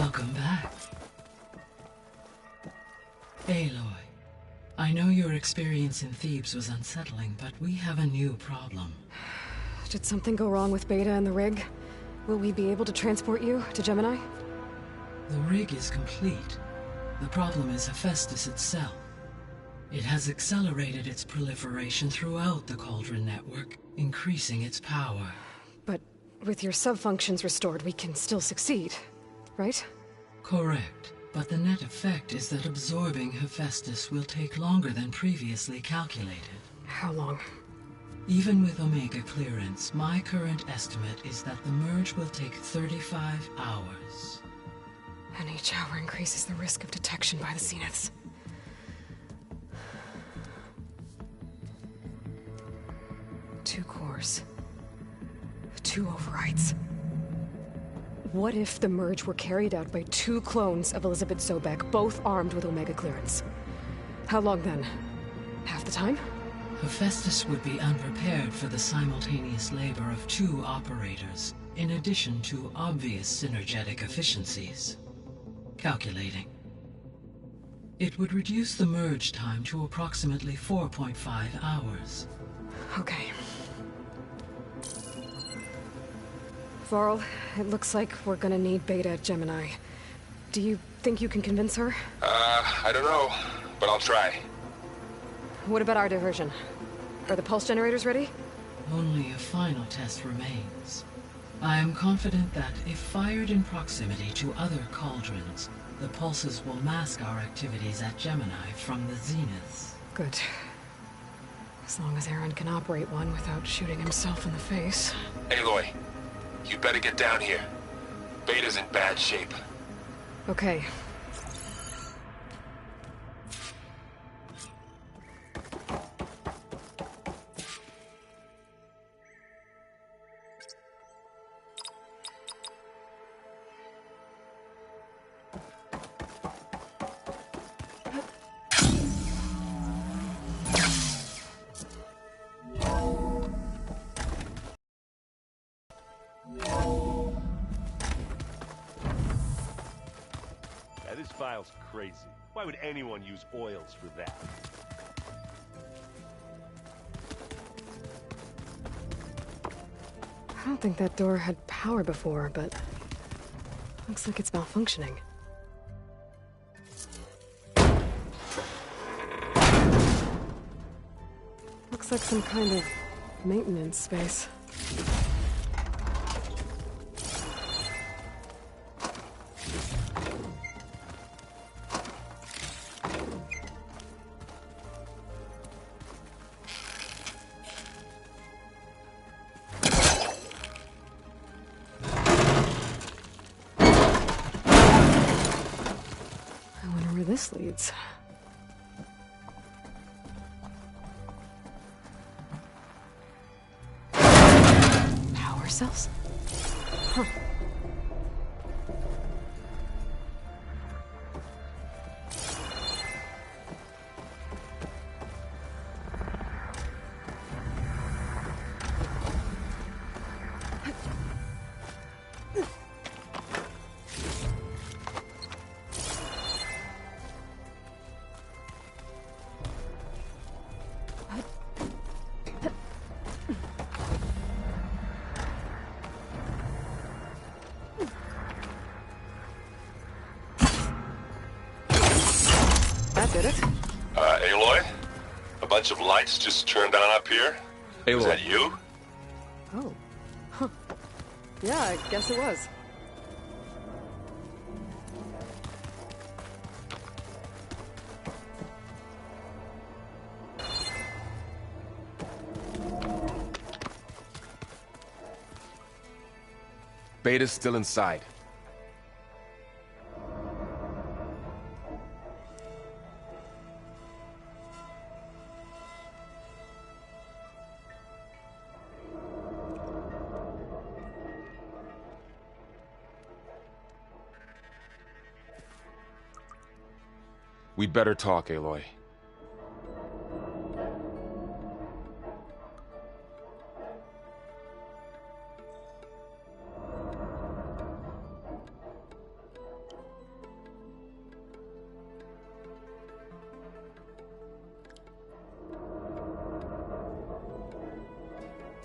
Welcome back. Aloy, I know your experience in Thebes was unsettling, but we have a new problem. Did something go wrong with Beta and the rig? Will we be able to transport you to Gemini? The rig is complete. The problem is Hephaestus itself. It has accelerated its proliferation throughout the Cauldron network, increasing its power. But with your sub-functions restored, we can still succeed, right? Correct, but the net effect is that absorbing Hephaestus will take longer than previously calculated. How long? Even with Omega clearance, my current estimate is that the merge will take 35 hours. And each hour increases the risk of detection by the Zeniths. Two cores. Two overrides. What if the merge were carried out by two clones of Elizabeth Sobek, both armed with Omega clearance? How long then? Half the time? Hephaestus would be unprepared for the simultaneous labor of two operators, in addition to obvious synergetic efficiencies. Calculating. It would reduce the merge time to approximately 4.5 hours. Okay. Varl, it looks like we're gonna need Beta at Gemini. Do you think you can convince her? I don't know, but I'll try. What about our diversion? Are the pulse generators ready? Only a final test remains. I am confident that if fired in proximity to other cauldrons, the pulses will mask our activities at Gemini from the Zeniths. Good. As long as Aaron can operate one without shooting himself in the face. Aloy, you better get down here. Beta's in bad shape. Okay. This file's crazy. Why would anyone use oils for that? I don't think that door had power before, but looks like it's malfunctioning. Looks like some kind of maintenance space. This leads. Power cells? Huh. That did it. Aloy? A bunch of lights just turned on up here? Aloy. Is that you? Oh. Huh. Yeah, I guess it was. Beta's still inside. We better talk, Aloy.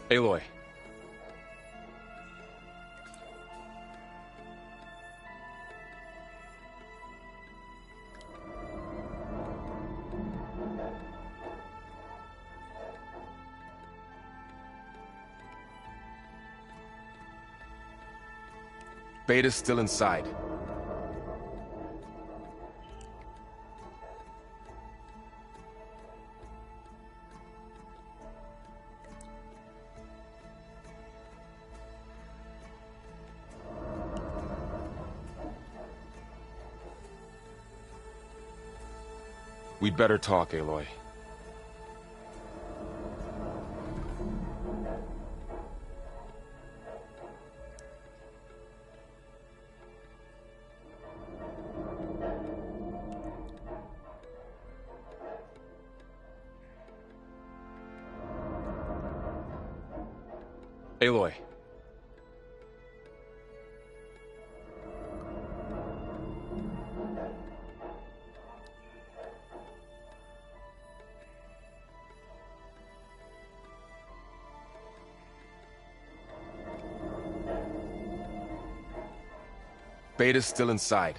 Aloy. Beta's still inside. We'd better talk, Aloy. Aloy. Beta's still inside.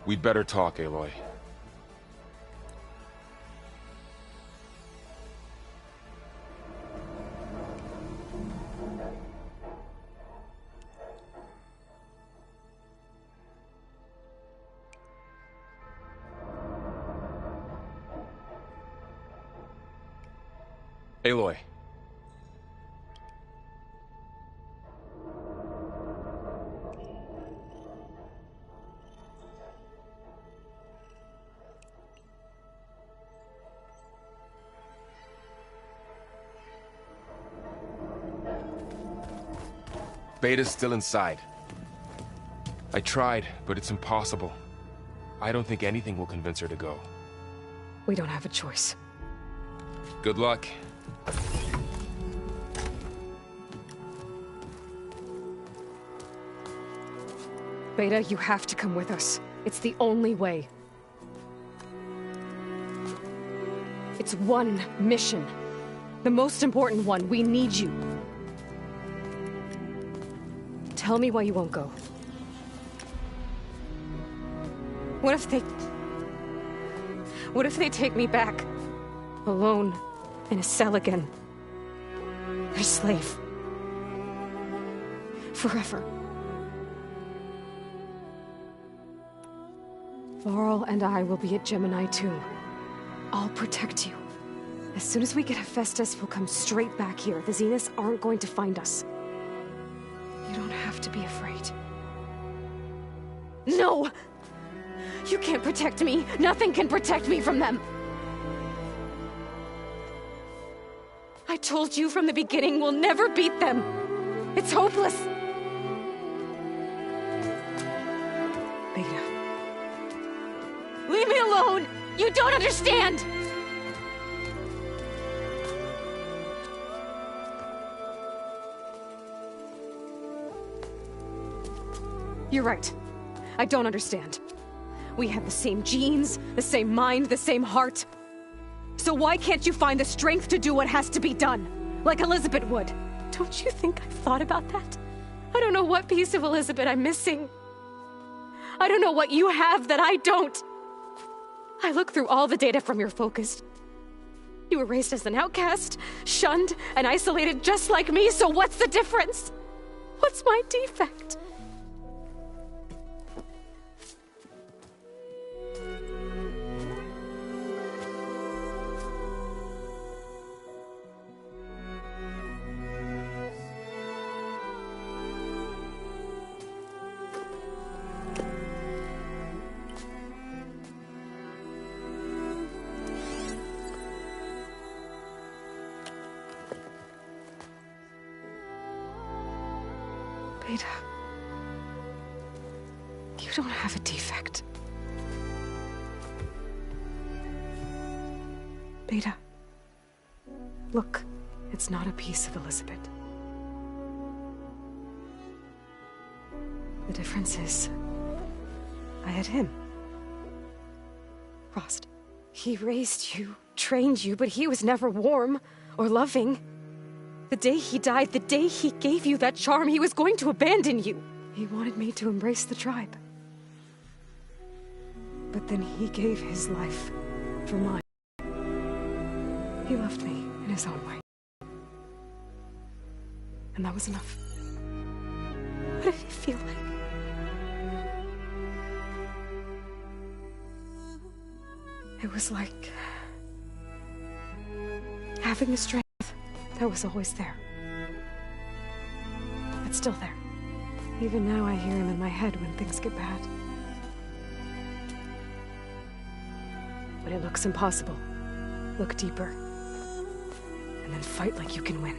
We'd better talk, Aloy. Aloy. Beta's still inside. I tried, but it's impossible. I don't think anything will convince her to go. We don't have a choice. Good luck. Beta, you have to come with us. It's the only way. It's one mission. The most important one. We need you. Tell me why you won't go. What if they take me back? Alone, in a cell again. Their slave. Forever. Laurel and I will be at Gemini too. I'll protect you. As soon as we get Hephaestus, we'll come straight back here. The Zeniths aren't going to find us. You don't have to be afraid. No! You can't protect me. Nothing can protect me from them. I told you from the beginning we'll never beat them. It's hopeless. Beta. Leave me alone! You don't understand! You're right. I don't understand. We have the same genes, the same mind, the same heart. So why can't you find the strength to do what has to be done? Like Elizabeth would. Don't you think I've thought about that? I don't know what piece of Elizabeth I'm missing. I don't know what you have that I don't. I look through all the data from your focus. You were raised as an outcast, shunned, and isolated just like me, so what's the difference? What's my defect? Beta, you don't have a defect. Beta. Look, it's not a piece of Elizabeth. The difference is, I had him. Rost. He raised you, trained you, but he was never warm or loving. The day he died, the day he gave you that charm, he was going to abandon you. He wanted me to embrace the tribe. But then he gave his life for mine. He loved me in his own way. And that was enough. What did it feel like? It was like having the strength that was always there. It's still there. Even now I hear him in my head when things get bad. When it looks impossible, look deeper. And then fight like you can win.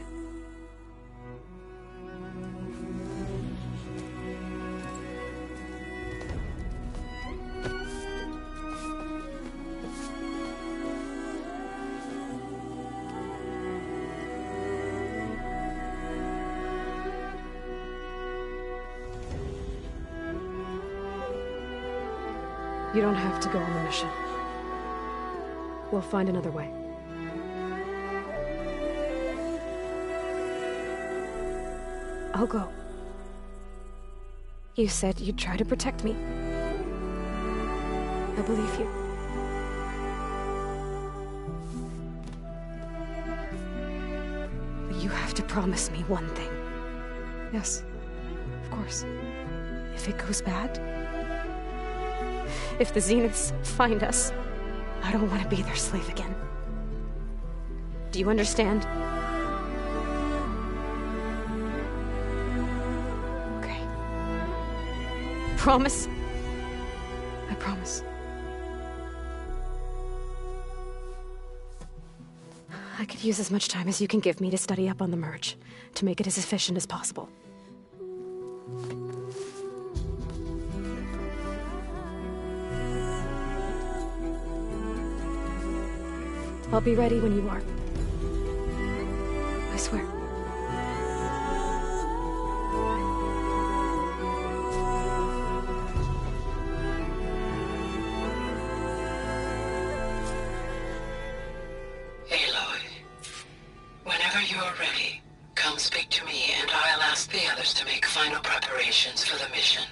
You don't have to go on the mission. We'll find another way. I'll go. You said you'd try to protect me. I believe you. But you have to promise me one thing. Yes, of course. If it goes bad, if the Zeniths find us, I don't want to be their slave again. Do you understand? Okay. Promise? I promise. I could use as much time as you can give me to study up on the merge, to make it as efficient as possible. I'll be ready when you are. I swear. Aloy, whenever you're ready, come speak to me and I'll ask the others to make final preparations for the mission.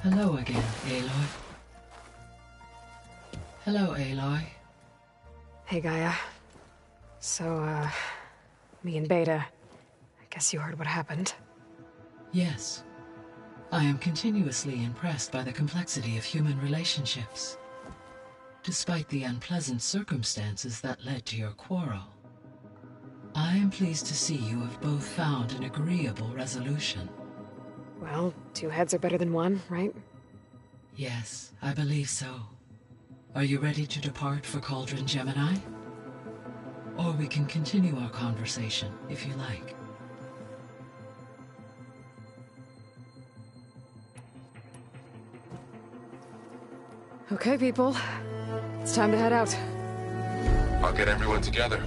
Hello again, Aloy. Hello, Aloy. Hey, Gaia. So, me and Beta, I guess you heard what happened. Yes. I am continuously impressed by the complexity of human relationships. Despite the unpleasant circumstances that led to your quarrel, I am pleased to see you have both found an agreeable resolution. Well, two heads are better than one, right? Yes, I believe so. Are you ready to depart for Cauldron Gemini? Or we can continue our conversation, if you like. Okay, people. It's time to head out. I'll get everyone together.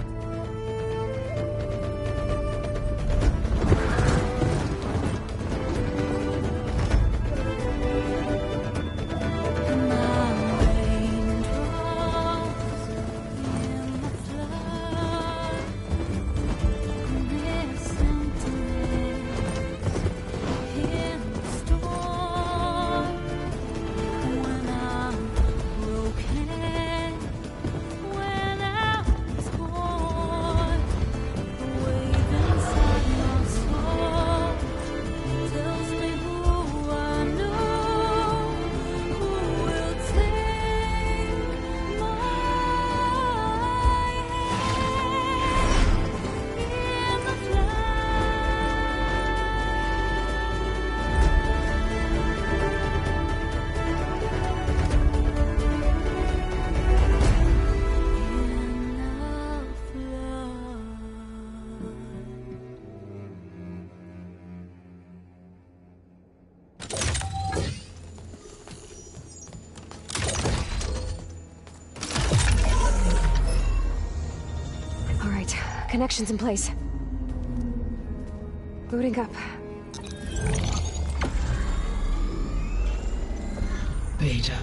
Connections in place. Booting up. Beta,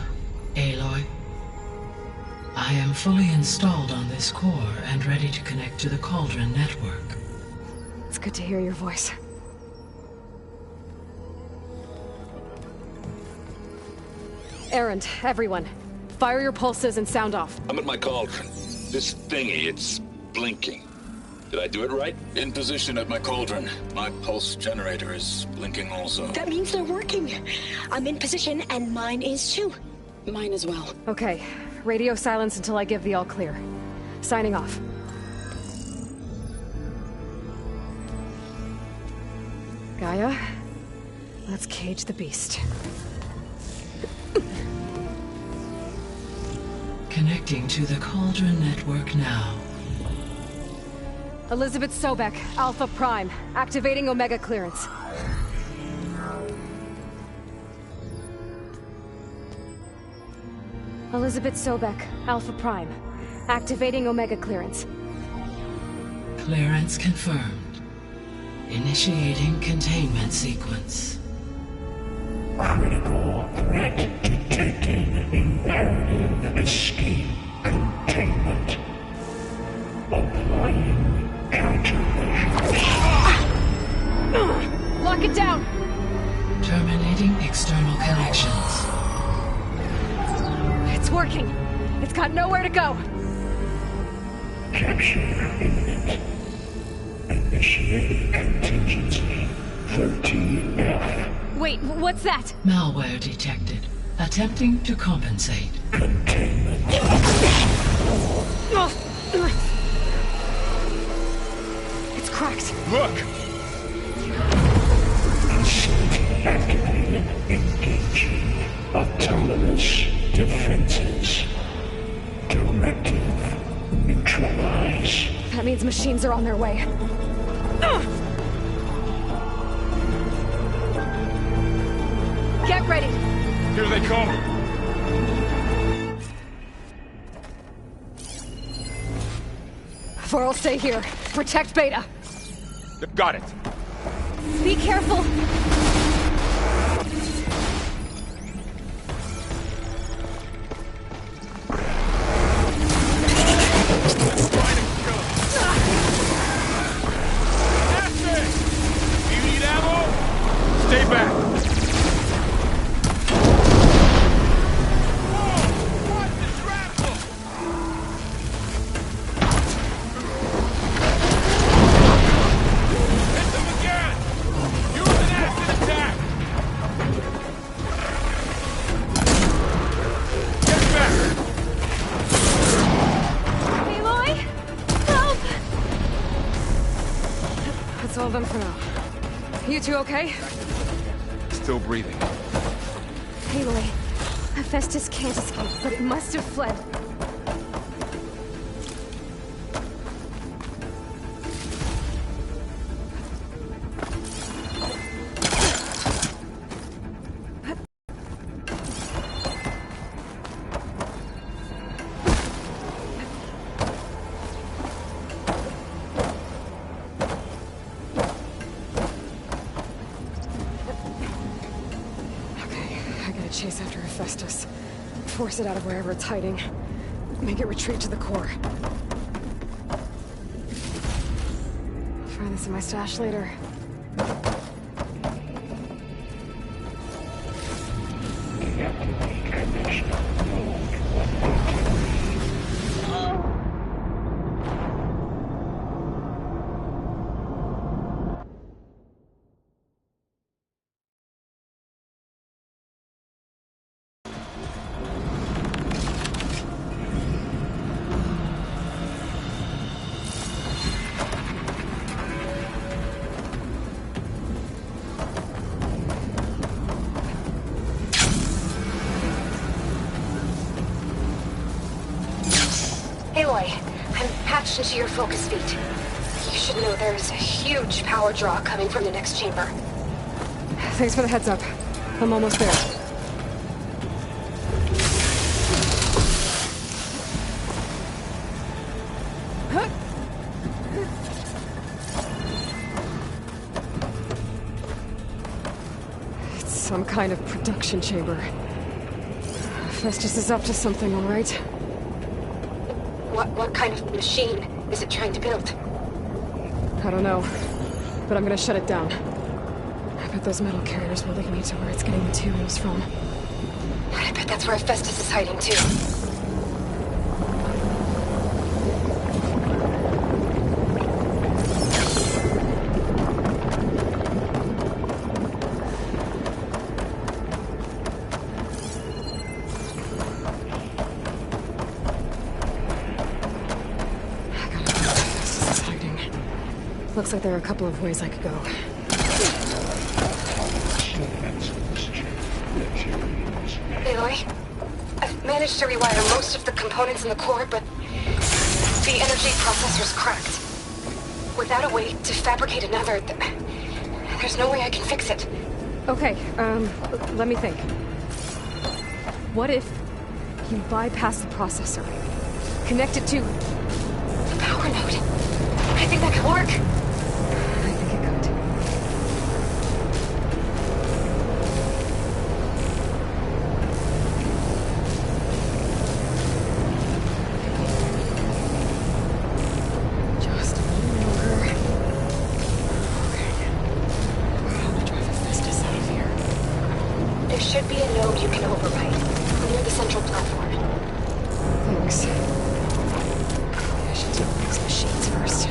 Aloy. I am fully installed on this core and ready to connect to the Cauldron network. It's good to hear your voice. Errand, everyone. Fire your pulses and sound off. I'm at my cauldron. This thingy, it's blinking. Did I do it right? In position at my cauldron. My pulse generator is blinking also. That means they're working. I'm in position and mine is too. Mine as well. Okay. Radio silence until I give the all clear. Signing off. Gaia, let's cage the beast. Connecting to the Cauldron network now. Elizabeth Sobek, Alpha Prime, activating Omega clearance. Elizabeth Sobek, Alpha Prime, activating Omega clearance. Clearance confirmed. Initiating containment sequence. Critical threat detected. Imperative escape containment. Applying countermeasures. Lock it down! Terminating external connections. It's working. It's got nowhere to go. Capture imminent. Initiate contingency 13F. Wait, what's that? Malware detected. Attempting to compensate. Containment. It's cracked. Look! Facility activated. Engaging autonomous defenses. Directive. Neutralize. That means machines are on their way. Get ready. Here they come! Vor'll stay here. Protect Beta. Got it! Be careful. Stay back! Aloy? Help! That's all of them for now. You two okay? Still breathing. Aloy, Hephaestus can't escape, but it must have fled. Chase after Hephaestus. Force it out of wherever it's hiding. Make it retreat to the core. Find this in my stash later. Aloy, I'm patched into your focus feed. You should know there's a huge power draw coming from the next chamber. Thanks for the heads up. I'm almost there. Huh? Some kind of production chamber. Festus is up to something, all right? What kind of machine is it trying to build? I don't know, but I'm gonna shut it down. I bet those metal carriers will lead me to where it's getting materials from. I bet that's where Festus is hiding too. Looks like there are a couple of ways I could go. Aloy, I've managed to rewire most of the components in the core, but the energy processor's cracked. Without a way to fabricate another, there's no way I can fix it. Okay, let me think. What if you bypass the processor? Connect it to the power node. I think that could work. I think it could. Just a little longer. Okay. How to drive Festus out of here? There should be a node you can override near the central platform. Thanks. I should deal with these machines first.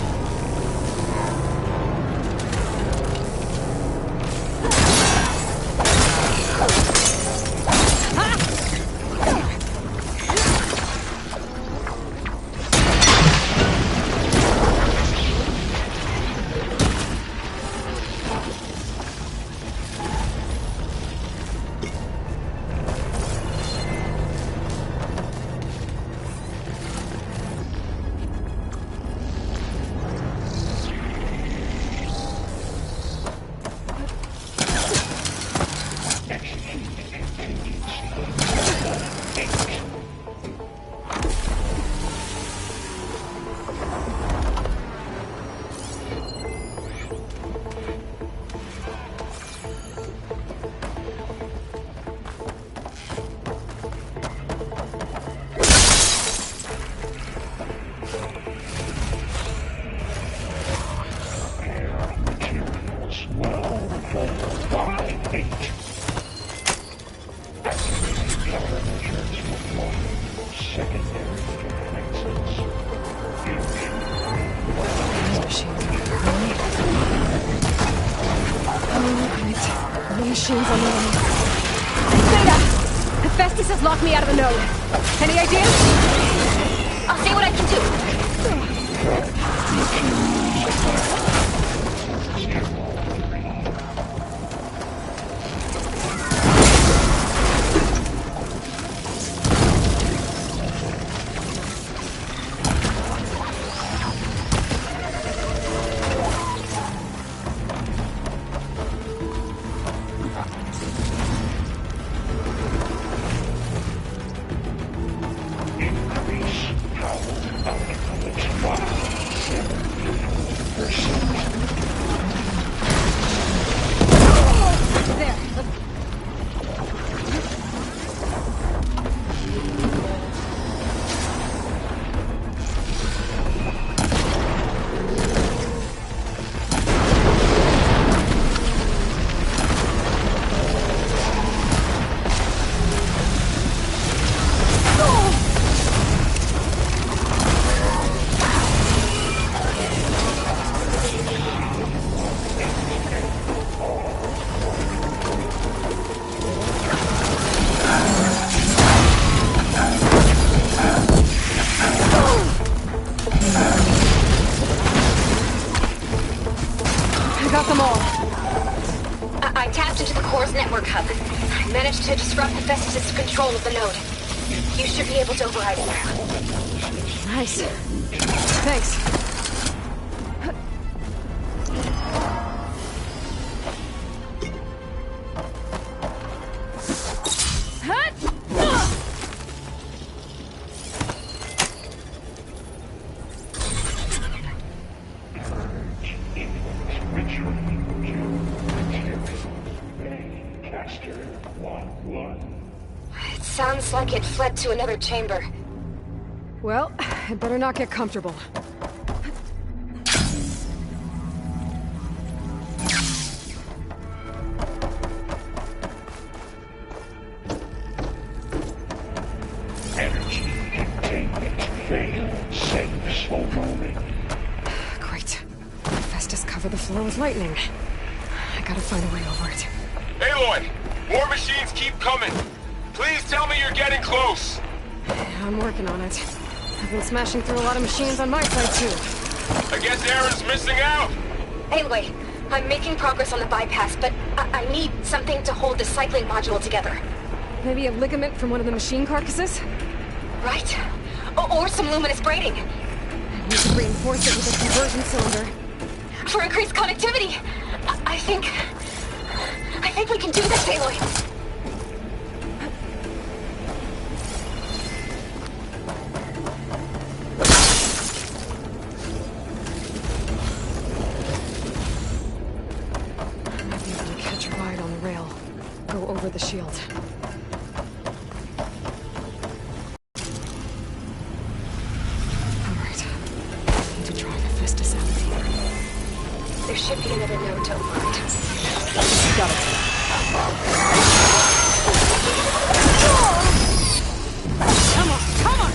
Machines on the way. Beta! Hephaestus has locked me out of the node. Any ideas? I'll see what I can do. Got them all. I tapped into the core's network hub. I managed to disrupt Hephaestus' control of the node. You should be able to override it now. Nice. Thanks. Master 1-1. It sounds like it fled to another chamber. Well, I'd better not get comfortable. Energy containment failed. Safe for moment. Great. Festus covered the floor with lightning. I gotta find a way over it. Aloy! More machines keep coming! Please tell me you're getting close! I'm working on it. I've been smashing through a lot of machines on my side, too. I guess Aaron's missing out! Anyway, I'm making progress on the bypass, but I need something to hold the cycling module together. Maybe a ligament from one of the machine carcasses? Right. Or some luminous braiding. We could reinforce it with a conversion cylinder. For increased connectivity! I think we can do this, Aloy! Over the shield. Alright. Need to drive Festus out of here. There should be another node to override. Got it. Come on, come on!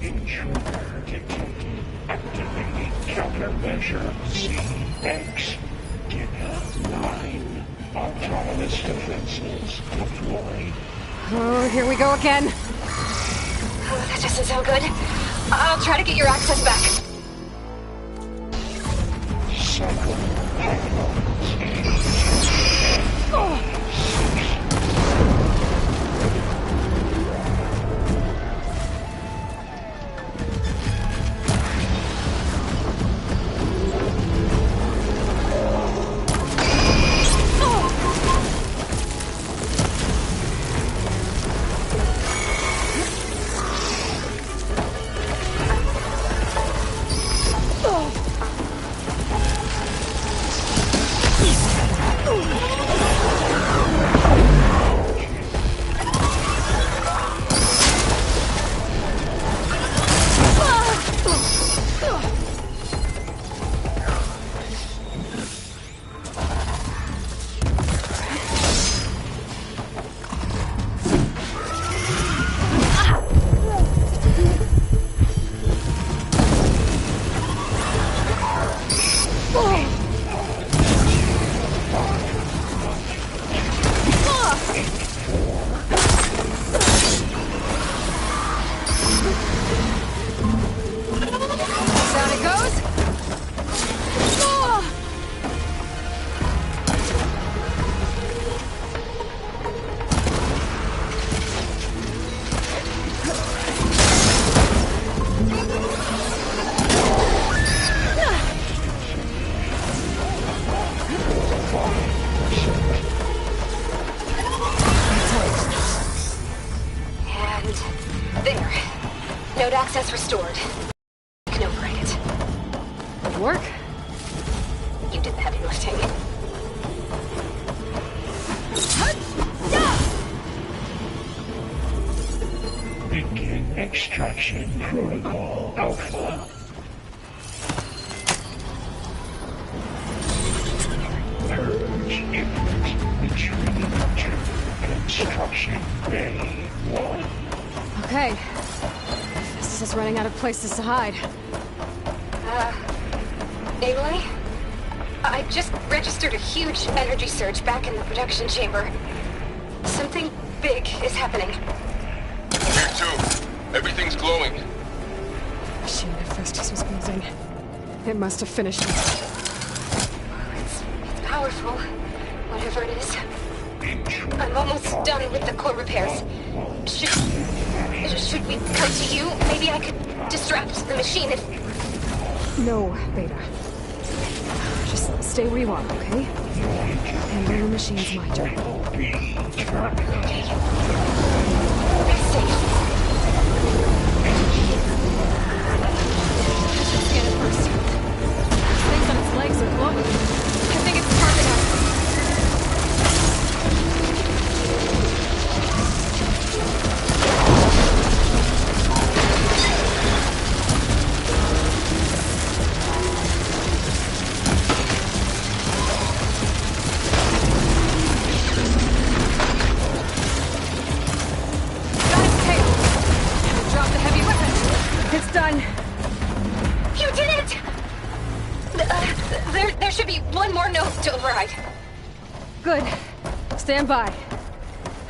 Intruder detected. Activating countermeasure CX. Get 9. Autonomous defenses deployed. Oh, here we go again. Oh, that doesn't sound good. I'll try to get your access back. Cycle payloads. Oh. Node access restored. You can override it. Good work. You did the heavy lifting. Begin extraction protocol Alpha. Purge imminent. Retreating to construction bay 1. Okay. This is running out of places to hide. Aloy? I just registered a huge energy surge back in the production chamber. Something big is happening. Here too. Everything's glowing. The machine Hephaestus was building. It must have finished it. It's powerful, whatever it is. I'm almost done with the core repairs. Should we come to you? Maybe I could distract the machine if... No, Beta. Just stay where you are, okay? Handling the machine's my turn. Okay. Be safe. Scan it first. Things on its legs are glowing. I think it's target active. Got its tail. Drop the heavy weapon. It's done. You did it! There should be one more node to override. Good. Stand by.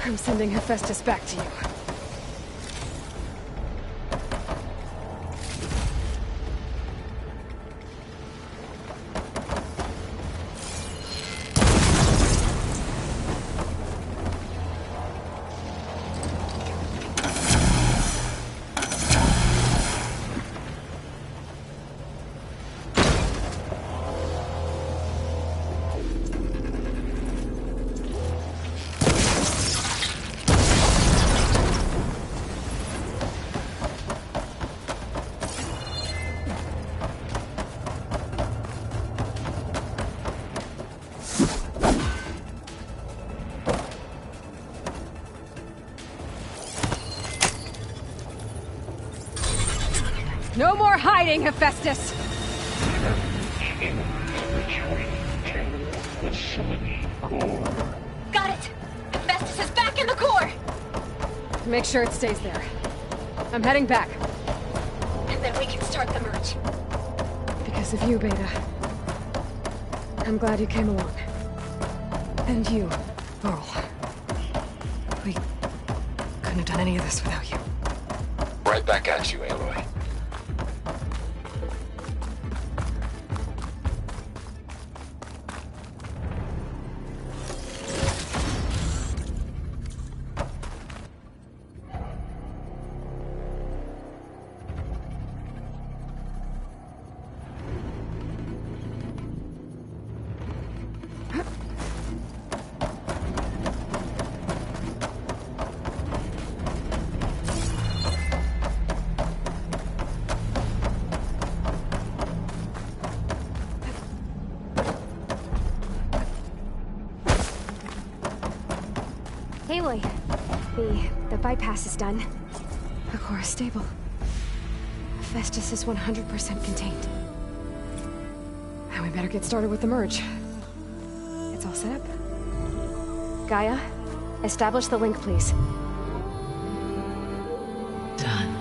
I'm sending Hephaestus back to you. No more hiding, Hephaestus! Got it! Hephaestus is back in the core! Make sure it stays there. I'm heading back. And then we can start the merge. Because of you, Beta. I'm glad you came along. And you, Laurel. We couldn't have done any of this without you. Right back at you, Aloy. Aloy, the bypass is done. The core is stable. Hephaestus is 100% contained. Now we better get started with the merge. It's all set up. Gaia, establish the link, please. Done.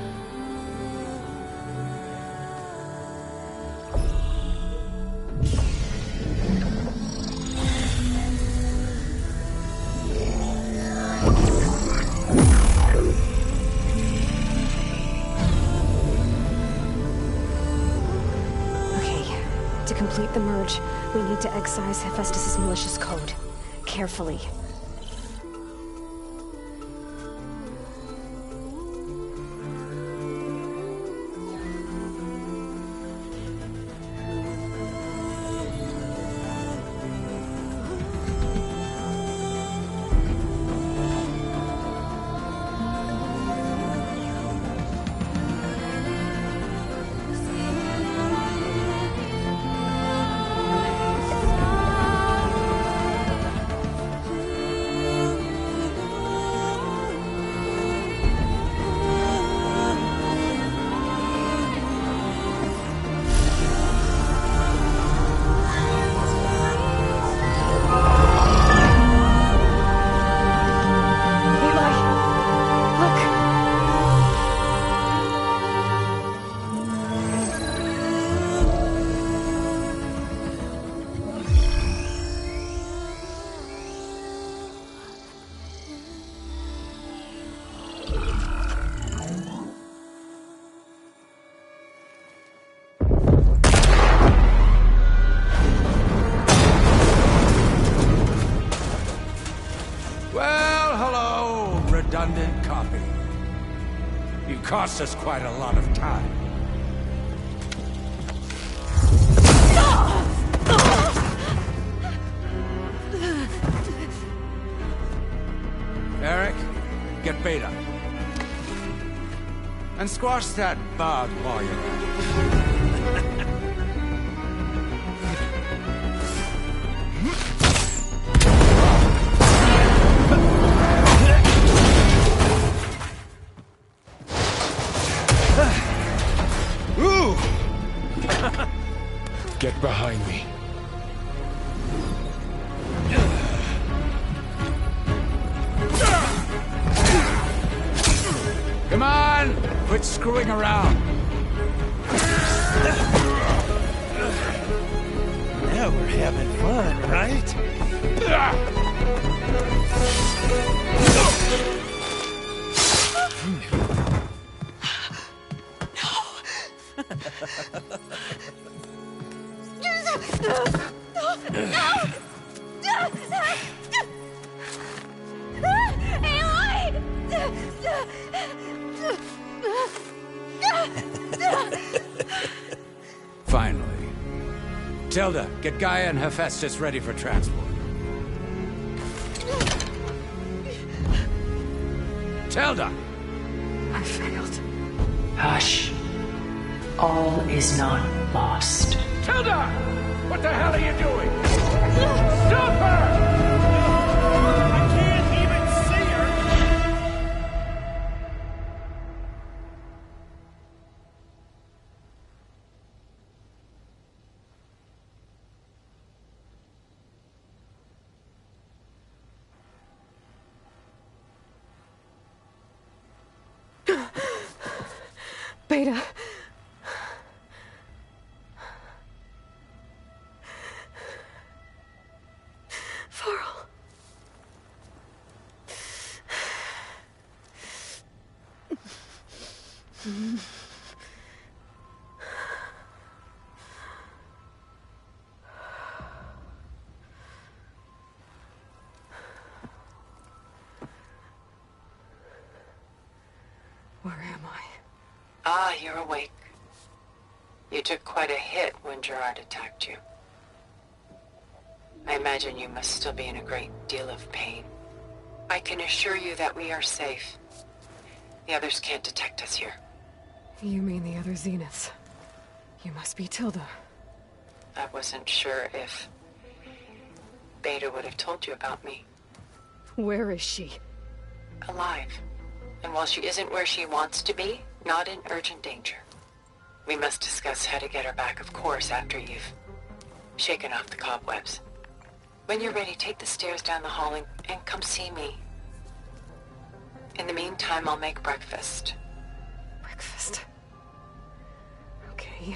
To complete the merge, we need to excise Hephaestus' malicious code. Carefully. abandoned copy. You cost us quite a lot of time. Eric, get Beta. And squash that bug while you're at it. Get behind me. Come on! Quit screwing around. Now we're having fun, right? Finally. Tilda, get Gaia and Hephaestus ready for transport. Tilda! I failed. Hush. All is not lost. Tilda! What the hell are you doing? Stop her! I can't even see her! Beta. Varl. Where am I? Ah, you're awake. You took quite a hit when Gerard attacked you. I imagine you must still be in a great deal of pain. I can assure you that we are safe. The others can't detect us here. You mean the other Zeniths? You must be Tilda. I wasn't sure if Beta would have told you about me. Where is she? Alive. And while she isn't where she wants to be, not in urgent danger. We must discuss how to get her back, of course, after you've shaken off the cobwebs. When you're ready, take the stairs down the hall and come see me. In the meantime, I'll make breakfast. Breakfast? Okay.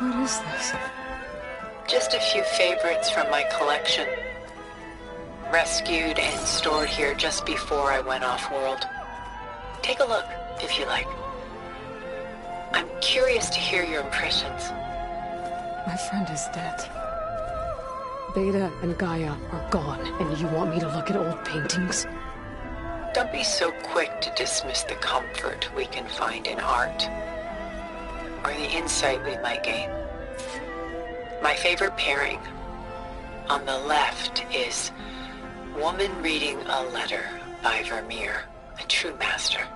What is this? Just a few favorites from my collection. Rescued and stored here just before I went off-world. Take a look, if you like. I'm curious to hear your impressions. My friend is dead. Beta and Gaia are gone, and you want me to look at old paintings? Don't be so quick to dismiss the comfort we can find in art, or the insight we might gain. My favorite pairing on the left is Woman Reading a Letter by Vermeer, a true master.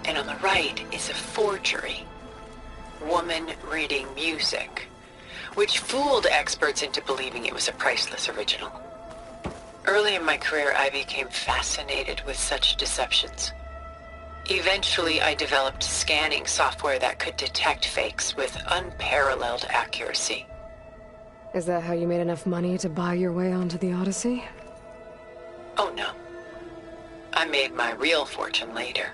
And on the right is a forgery, Woman Reading Music, which fooled experts into believing it was a priceless original. Early in my career, I became fascinated with such deceptions. Eventually, I developed scanning software that could detect fakes with unparalleled accuracy. Is that how you made enough money to buy your way onto the Odyssey? Oh no. I made my real fortune later.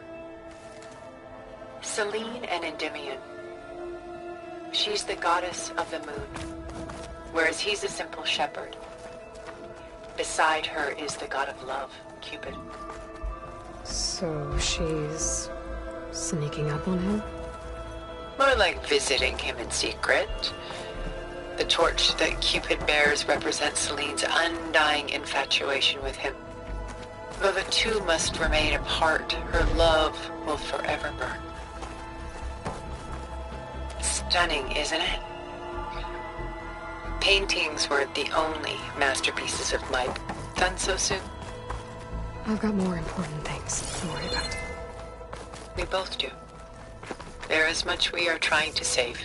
Selene and Endymion. She's the goddess of the moon, whereas he's a simple shepherd. Beside her is the god of love, Cupid. So she's sneaking up on him? More like visiting him in secret. The torch that Cupid bears represents Selene's undying infatuation with him. Though the two must remain apart, her love will forever burn. Stunning, isn't it? Paintings weren't the only masterpieces of light done so soon. I've got more important things to worry about. We both do. There is much we are trying to save.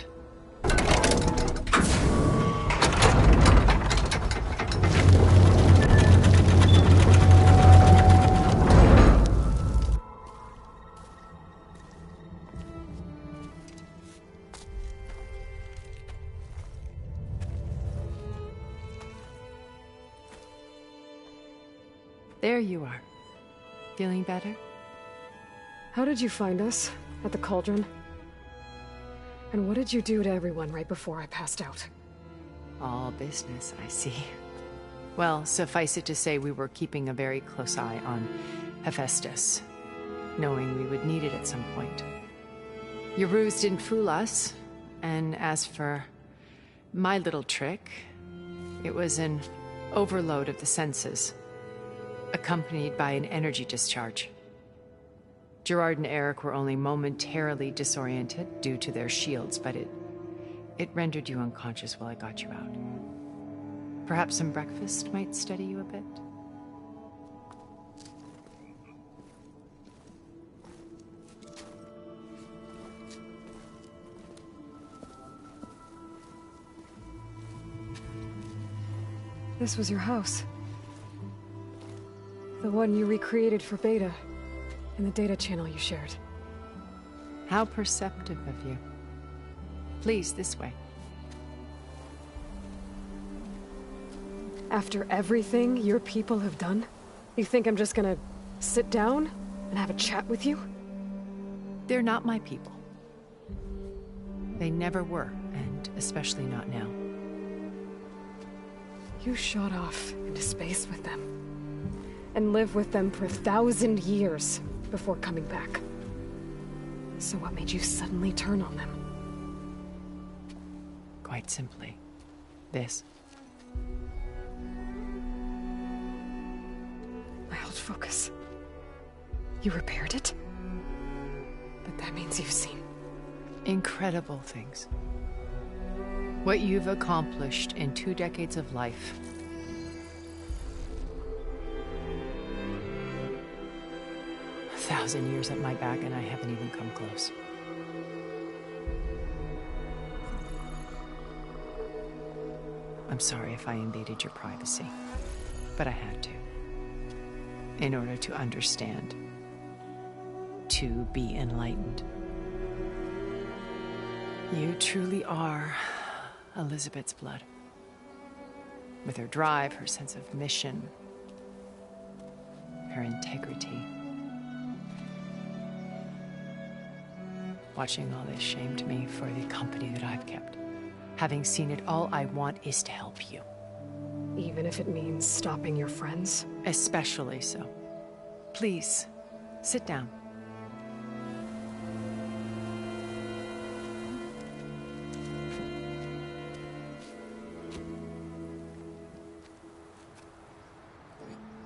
There you are. Feeling better? How did you find us? At the cauldron? And what did you do to everyone right before I passed out? All business, I see. Well, suffice it to say we were keeping a very close eye on Hephaestus, knowing we would need it at some point. Your ruse didn't fool us, and as for my little trick, it was an overload of the senses, accompanied by an energy discharge. Gerard and Eric were only momentarily disoriented due to their shields, but it rendered you unconscious while I got you out. Perhaps some breakfast might steady you a bit? This was your house. The one you recreated for Beta, in the data channel you shared. How perceptive of you. Please, this way. After everything your people have done, you think I'm just gonna sit down and have a chat with you? They're not my people. They never were, and especially not now. You shot off into space with them, and lived with them for 1,000 years before coming back. So what made you suddenly turn on them? Quite simply, this. My old focus. You repaired it? But that means you've seen... incredible things. What you've accomplished in 2 decades of life. A 1,000 years at my back and I haven't even come close. I'm sorry if I invaded your privacy, but I had to. In order to understand. To be enlightened. You truly are Elizabeth's blood. With her drive, her sense of mission, her integrity. Watching all this shamed me for the company that I've kept. Having seen it, all I want is to help you. Even if it means stopping your friends? Especially so. Please, sit down.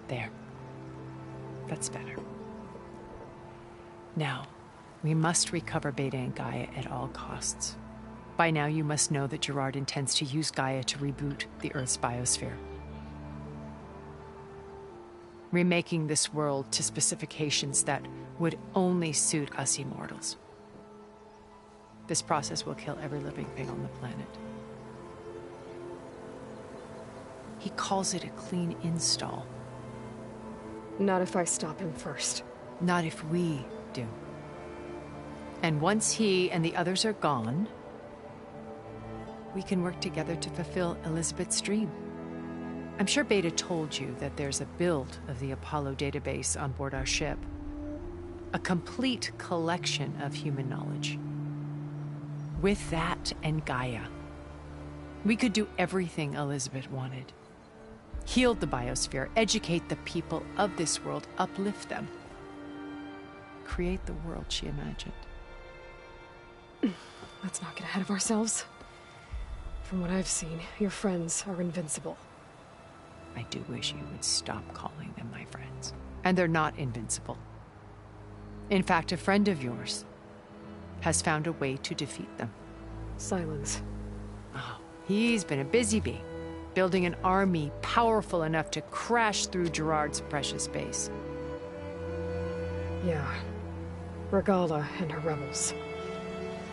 There. That's better. Now, we must recover Beta and Gaia at all costs. By now, you must know that Gerard intends to use Gaia to reboot the Earth's biosphere. Remaking this world to specifications that would only suit us immortals. This process will kill every living thing on the planet. He calls it a clean install. Not if I stop him first. Not if we do. And once he and the others are gone, we can work together to fulfill Elizabeth's dream. I'm sure Beta told you that there's a build of the Apollo database on board our ship. A complete collection of human knowledge. With that and Gaia, we could do everything Elizabeth wanted. Heal the biosphere, educate the people of this world, uplift them. Create the world she imagined. Let's not get ahead of ourselves. From what I've seen, your friends are invincible. I do wish you would stop calling them my friends. And they're not invincible. In fact, a friend of yours has found a way to defeat them. Silence. Oh, he's been a busy bee, building an army powerful enough to crash through Gerard's precious base. Yeah. Regala and her rebels.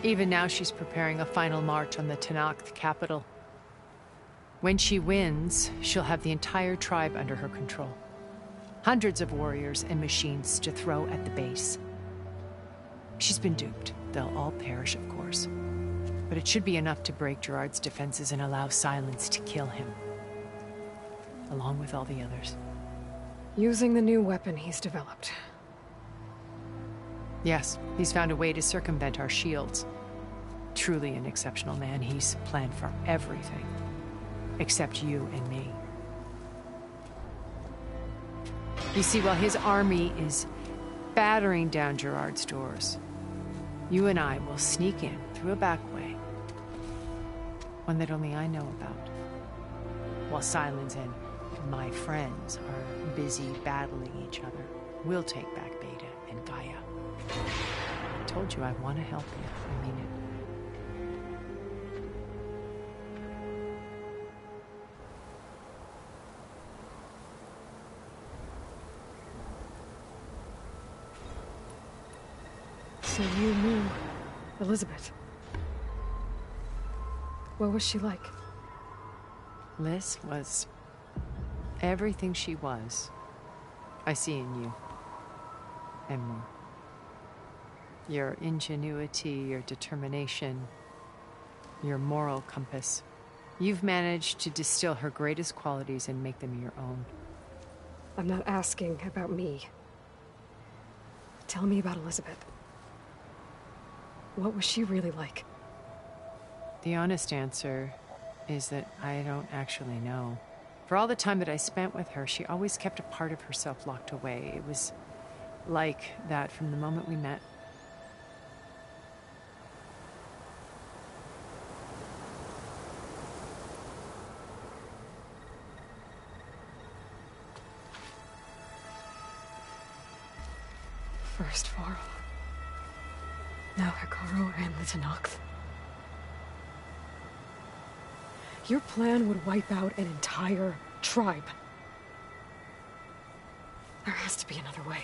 Even now she's preparing a final march on the Tenakth capital. When she wins, she'll have the entire tribe under her control. Hundreds of warriors and machines to throw at the base. She's been duped. They'll all perish, of course. But it should be enough to break Gerard's defenses and allow Silence to kill him. Along with all the others. Using the new weapon he's developed. Yes, he's found a way to circumvent our shields. Truly an exceptional man. He's planned for everything. Except you and me. You see, while his army is battering down Gerard's doors, you and I will sneak in through a back way. One that only I know about. While Silence and my friends are busy battling each other, we'll take back Beta and Gaia. I told you I want to help you. I mean it. So you knew Elizabeth. What was she like? Liz was everything she was. I see in you. And more. Your ingenuity, your determination, your moral compass. You've managed to distill her greatest qualities and make them your own. I'm not asking about me. Tell me about Elizabeth. What was she really like? The honest answer is that I don't actually know. For all the time that I spent with her, she always kept a part of herself locked away. It was like that from the moment we met. First Varl. Now Hekarro and the Tenakth. Your plan would wipe out an entire tribe. There has to be another way.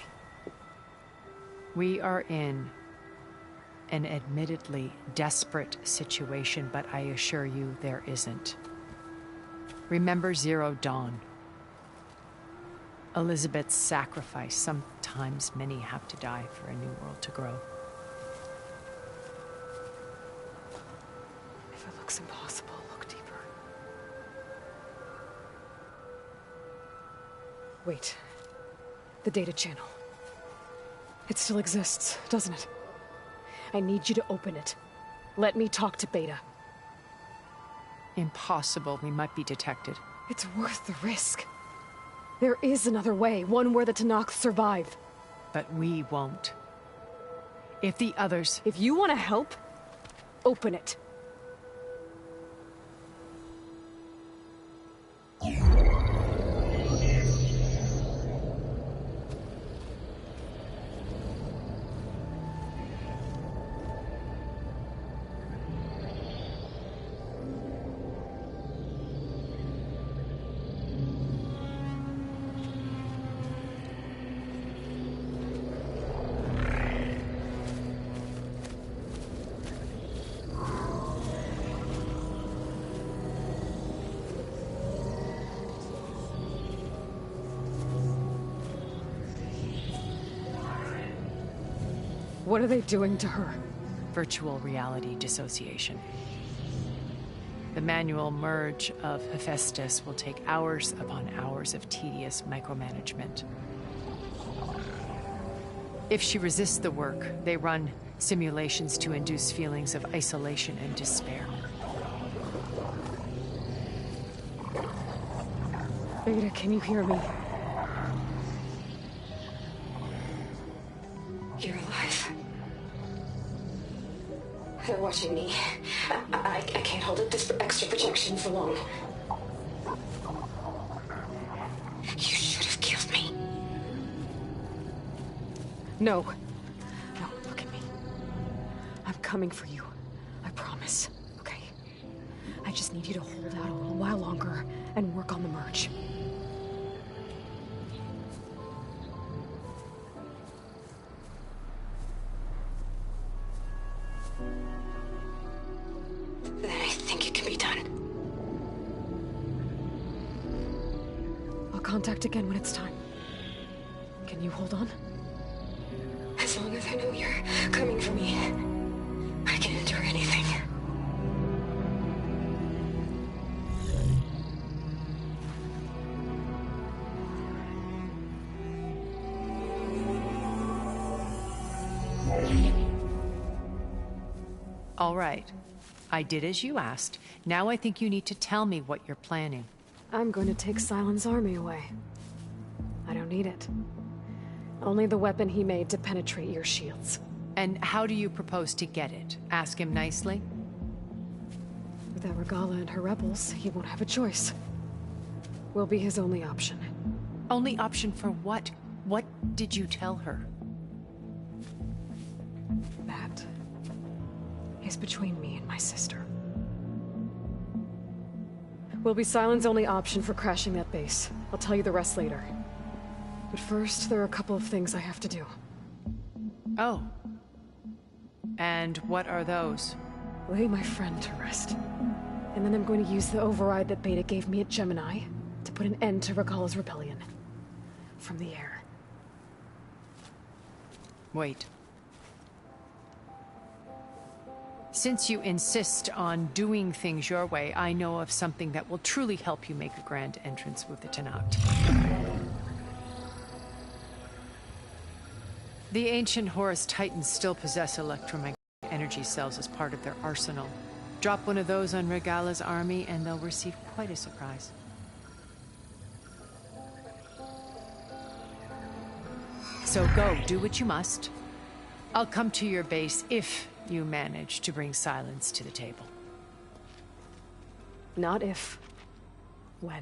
We are in an admittedly desperate situation, but I assure you there isn't. Remember Zero Dawn. Elizabeth's sacrifice. Sometimes many have to die for a new world to grow. If it looks impossible, look deeper. Wait. The data channel. It still exists, doesn't it? I need you to open it. Let me talk to Beta. Impossible. We might be detected. It's worth the risk. There is another way, one where the Tenakth survive. But we won't. If the others... If you want to help, open it. What are they doing to her? Virtual reality dissociation. The manual merge of Hephaestus will take hours upon hours of tedious micromanagement. If she resists the work, they run simulations to induce feelings of isolation and despair. Beta, can you hear me? You're alive. They're watching me. I can't hold up this extra projection for long. You should have killed me. No. No, look at me. I'm coming for you. I promise, okay? I just need you to hold out a little while longer and work on the merge. Then I think it can be done. I'll contact again when it's time. Can you hold on? As long as I know you're coming for me, I can endure anything. All right. I did as you asked. Now I think you need to tell me what you're planning. I'm going to take Silent's army away. I don't need it. Only the weapon he made to penetrate your shields. And how do you propose to get it? Ask him nicely? Without Regala and her rebels, he won't have a choice. We'll be his only option. Only option for what? What did you tell her? That is between me and my sister. Will be Silent's only option for crashing that base. I'll tell you the rest later. But first, there are a couple of things I have to do. Oh. And what are those? Lay my friend to rest. And then I'm going to use the override that Beta gave me at Gemini to put an end to Regala's rebellion. From the air. Wait. Since you insist on doing things your way, I know of something that will truly help you make a grand entrance with the Tenat. The ancient Horus Titans still possess electromagnetic energy cells as part of their arsenal. Drop one of those on Regala's army and they'll receive quite a surprise. So go, do what you must. I'll come to your base if you manage to bring Silence to the table. Not if. When.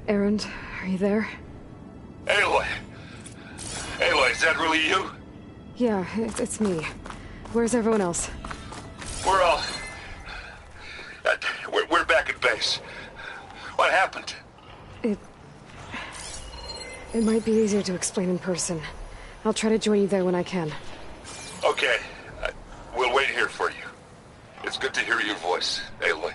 Erend, are you there? Aloy! Aloy, is that really you? Yeah, it's me. Where's everyone else? We're all... We're back at base. What happened? It might be easier to explain in person. I'll try to join you there when I can. Okay. We'll wait here for you. It's good to hear your voice, Aloy.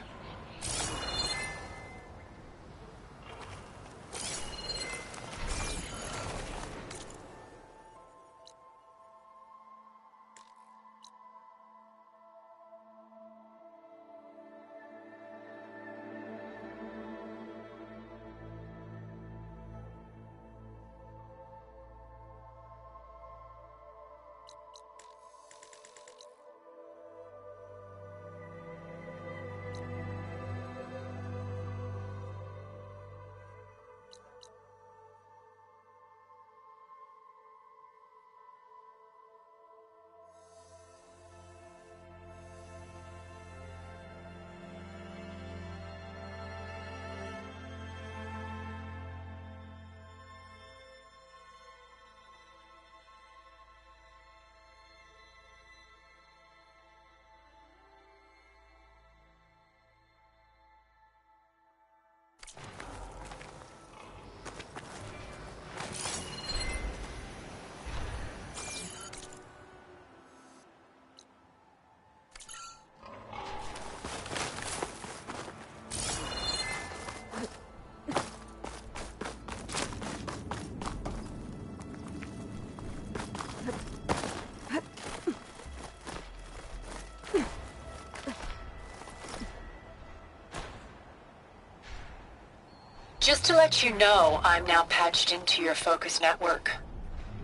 Just to let you know, I'm now patched into your focus network.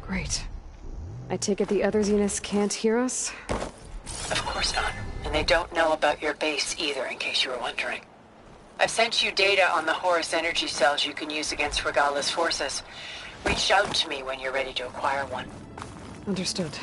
Great. I take it the other Zeniths can't hear us? Of course not. And they don't know about your base either, in case you were wondering. I've sent you data on the Horus energy cells you can use against Regala's forces. Reach out to me when you're ready to acquire one. Understood.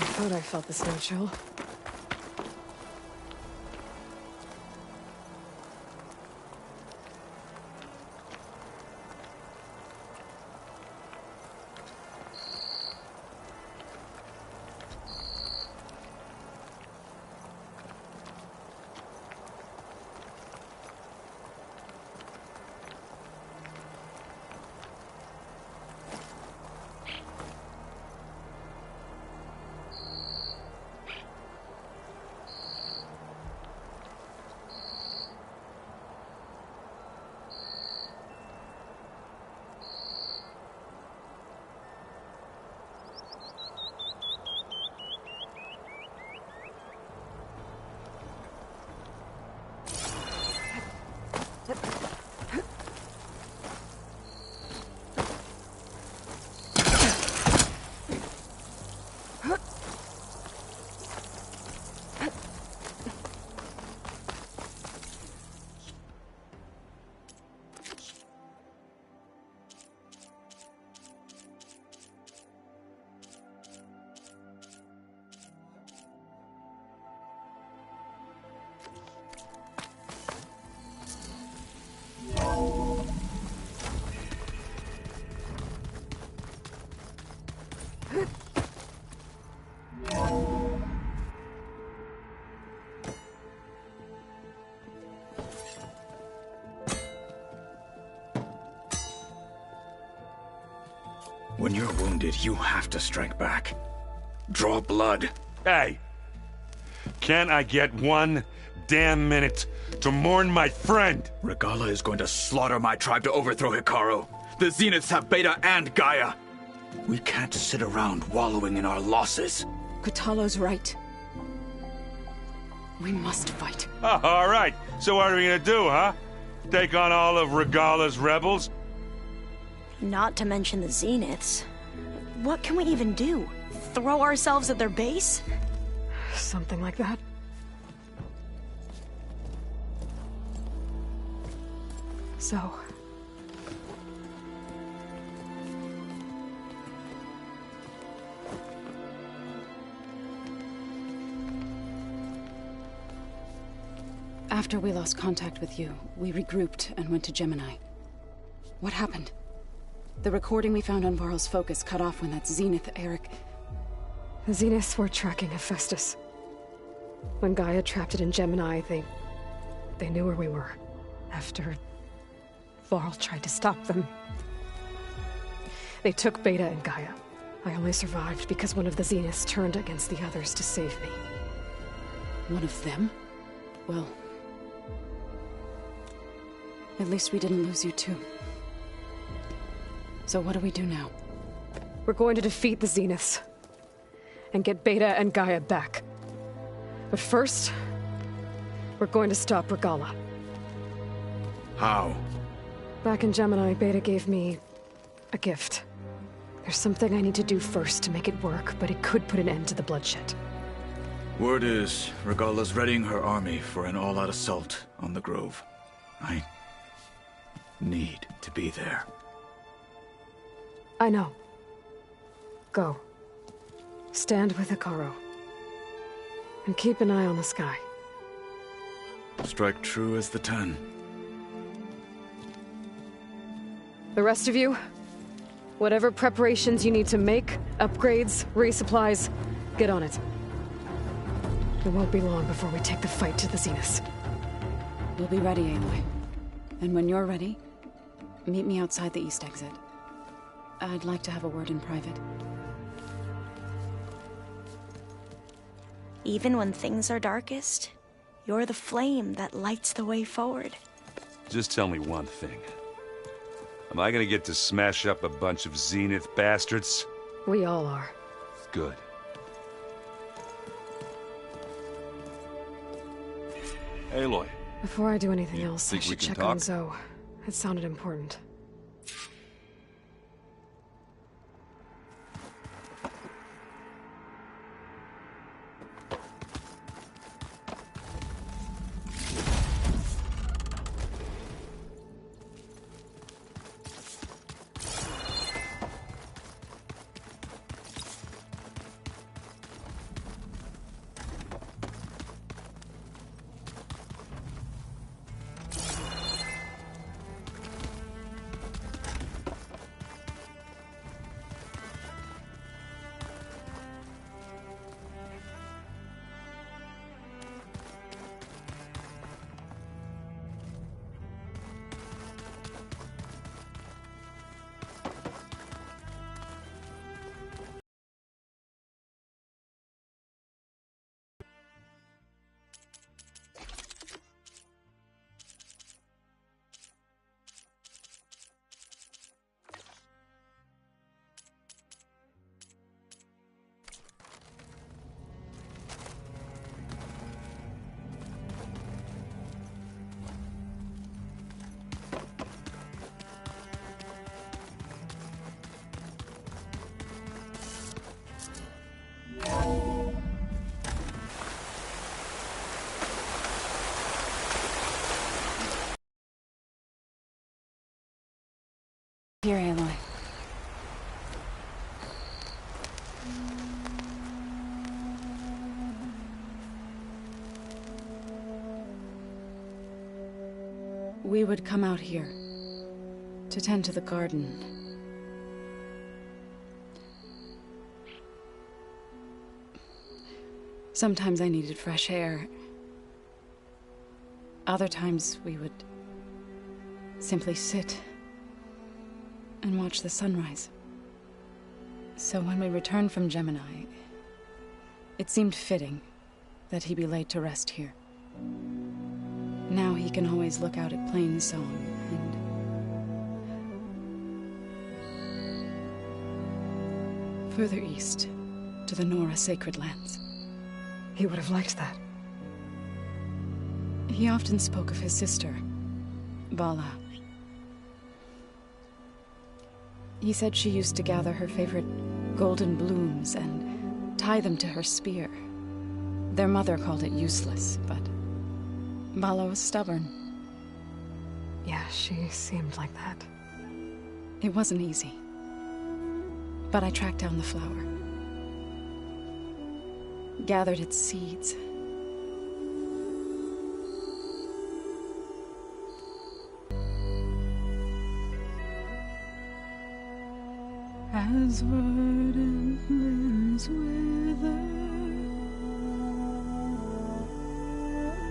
I thought I felt the snow chill. When you're wounded, you have to strike back. Draw blood. Hey! Can't I get one damn minute to mourn my friend? Regala is going to slaughter my tribe to overthrow Hikaru. The Zeniths have Beta and Gaia. We can't sit around wallowing in our losses. Kotallo's right. We must fight. Oh, all right. So what are we gonna do, huh? Take on all of Regala's rebels? Not to mention the Zeniths. What can we even do? Throw ourselves at their base? Something like that. So... After we lost contact with you, we regrouped and went to Gemini. What happened? The recording we found on Varl's focus cut off when that Zenith, Eric... The Zeniths were tracking Hephaestus. When Gaia trapped it in Gemini, they knew where we were. After... Varl tried to stop them. They took Beta and Gaia. I only survived because one of the Zeniths turned against the others to save me. One of them? well. At least we didn't lose you too. So what do we do now? We're going to defeat the Zeniths. And get Beta and Gaia back. But first, we're going to stop Regala. How? Back in Gemini, Beta gave me a gift. There's something I need to do first to make it work, but it could put an end to the bloodshed. Word is, Regala's readying her army for an all-out assault on the Grove. I need to be there. I know. Go. Stand with Hikaru. And keep an eye on the sky. Strike true as the 10. The rest of you, whatever preparations you need to make, upgrades, resupplies, get on it. It won't be long before we take the fight to the Zeniths. We'll be ready, Aloy. And when you're ready, meet me outside the east exit. I'd like to have a word in private. Even when things are darkest, you're the flame that lights the way forward. Just tell me one thing. Am I gonna get to smash up a bunch of Zenith bastards? We all are. Good. Aloy. Before I do anything else, I think we should can check on talk? Zoe. It sounded important. Here, Aloy. We would come out here to tend to the garden. Sometimes I needed fresh air. Other times we would simply sit and watch the sunrise. So when we returned from Gemini, it seemed fitting that he be laid to rest here. Now he can always look out at Plain Song and further east to the Nora Sacred Lands. He would have liked that. He often spoke of his sister, Bala. He said she used to gather her favorite golden blooms and tie them to her spear. Their mother called it useless, but Bala was stubborn. Yeah, she seemed like that. It wasn't easy. But I tracked down the flower. Gathered its seeds. As verdant limbs wither,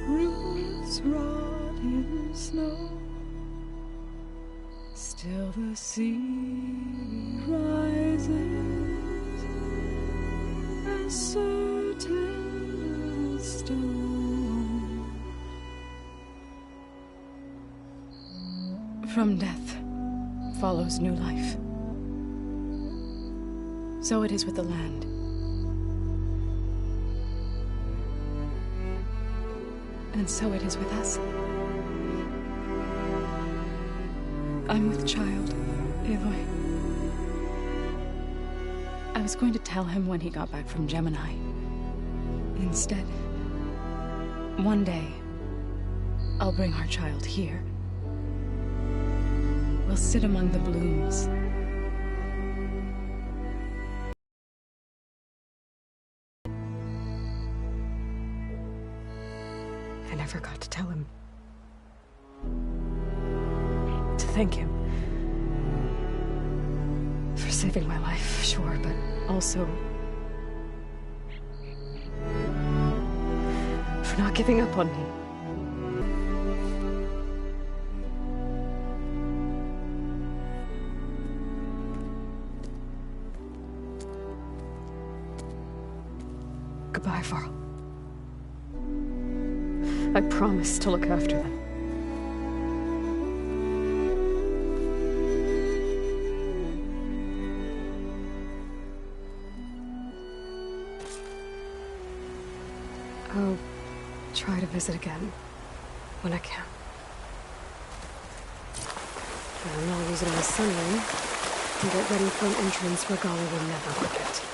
roots rot in snow, still the sea rises, as certain as stone, From death follows new life. So it is with the land. And so it is with us. I'm with child, Aloy. I was going to tell him when he got back from Gemini. Instead, one day, I'll bring our child here. We'll sit among the blooms. I never got to tell him. To thank him. For saving my life, sure, but also for not giving up on me. Goodbye, Varl. I promise to look after them. I'll try to visit again when I can. And I'll use it on the sun ring and get ready for an entrance Regala will never forget.